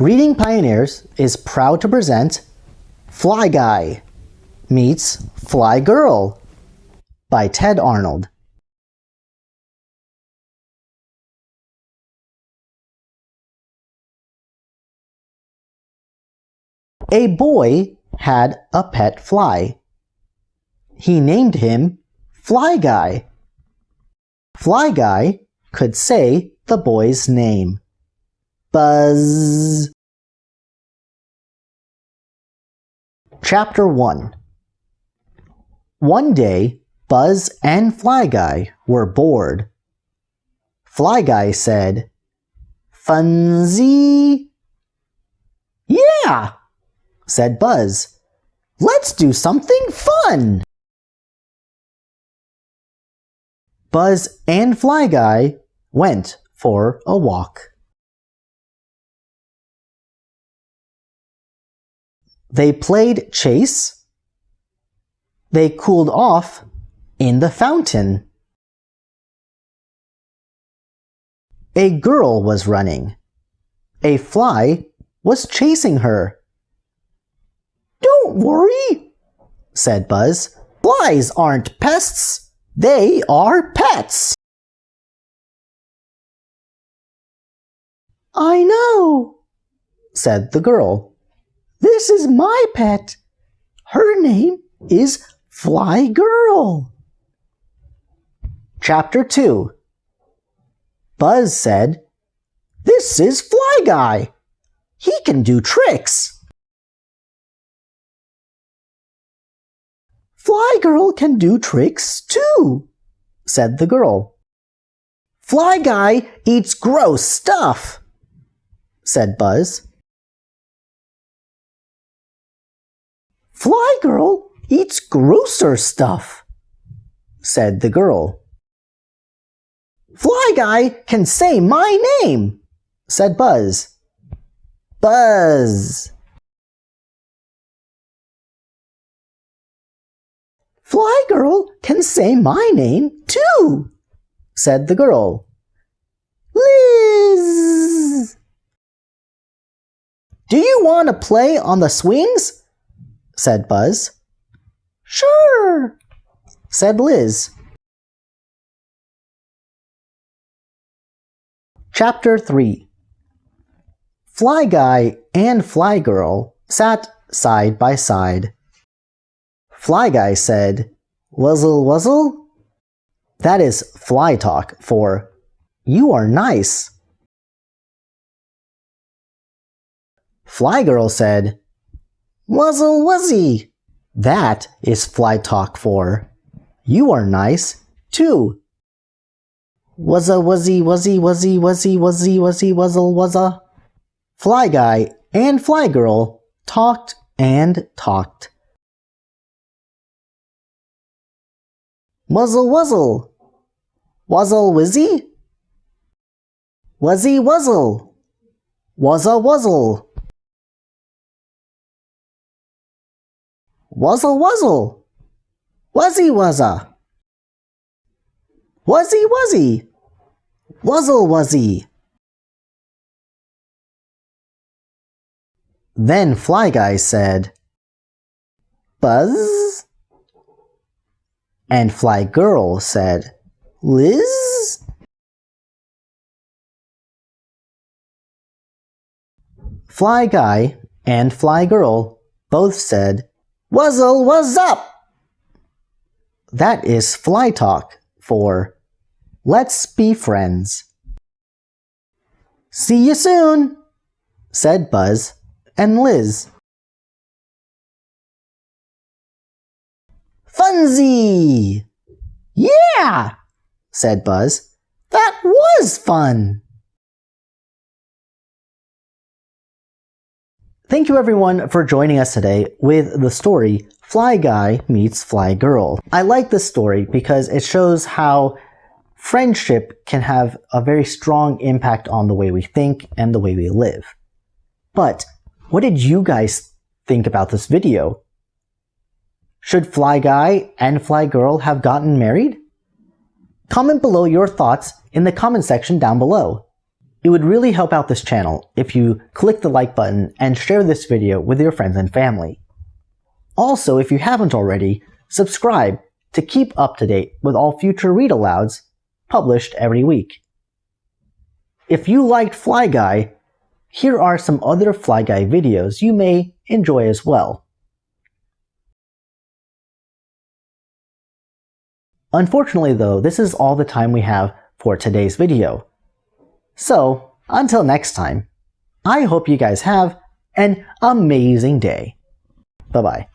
Reading Pioneers is proud to present Fly Guy Meets Fly Girl by Tedd Arnold. A boy had a pet fly. He named him Fly Guy. Fly Guy could say the boy's name. Buzz. Chapter 1. One day, Buzz and Fly Guy were bored. Fly Guy said, "Funsy?" "Yeah," said Buzz. "Let's do something fun." Buzz and Fly Guy went for a walk. They played chase. They cooled off in the fountain. A girl was running. A fly was chasing her. "Don't worry," said Buzz. "Flies aren't pests. They are pets." "I know," said the girl. "This is my pet. Her name is Fly Girl." Chapter 2. Buzz said, "This is Fly Guy. He can do tricks." "Fly Girl can do tricks too," said the girl. "Fly Guy eats gross stuff," said Buzz. "Fly Girl eats grosser stuff," said the girl. "Fly Guy can say my name," said Buzz. Buzz. "Fly Girl can say my name too," said the girl. Liz. "Do you want to play on the swings?" said Buzz. "Sure," said Liz. Chapter 3. Fly Guy and Fly Girl sat side by side. Fly Guy said, "Wuzzle wuzzle?" That is fly talk for "You are nice." Fly Girl said, "Wuzzle wuzzy." That is fly talk for "You are nice too." Wuzza wuzzy wuzzy wuzzy wuzzy wuzzy wuzzy wuzzle wuzza. Fly Guy and Fly Girl talked and talked. Wuzzle wuzzle. Wuzzle wizzy. Wuzzy wuzzle. Wuzza wuzzle. Wuzzle wuzzle. Wuzzy wuzza. Wuzzy wuzzy. Wuzzle wuzzy. Then Fly Guy said, "Buzz?" And Fly Girl said, "Liz?" Fly Guy and Fly Girl both said, "Wuzzle wuzz up." That is fly talk for "Let's be friends." "See you soon," said Buzz and Liz. "Funsy!" "Yeah!" said Buzz. "That was fun!" Thank you everyone for joining us today with the story Fly Guy Meets Fly Girl. I like this story because it shows how friendship can have a very strong impact on the way we think and the way we live. But what did you guys think about this video? Should Fly Guy and Fly Girl have gotten married? Comment below your thoughts in the comment section down below. It would really help out this channel if you click the like button and share this video with your friends and family. Also, if you haven't already, subscribe to keep up to date with all future read alouds published every week. If you liked Fly Guy, here are some other Fly Guy videos you may enjoy as well. Unfortunately though, this is all the time we have for today's video. So, until next time, I hope you guys have an amazing day. Bye-bye.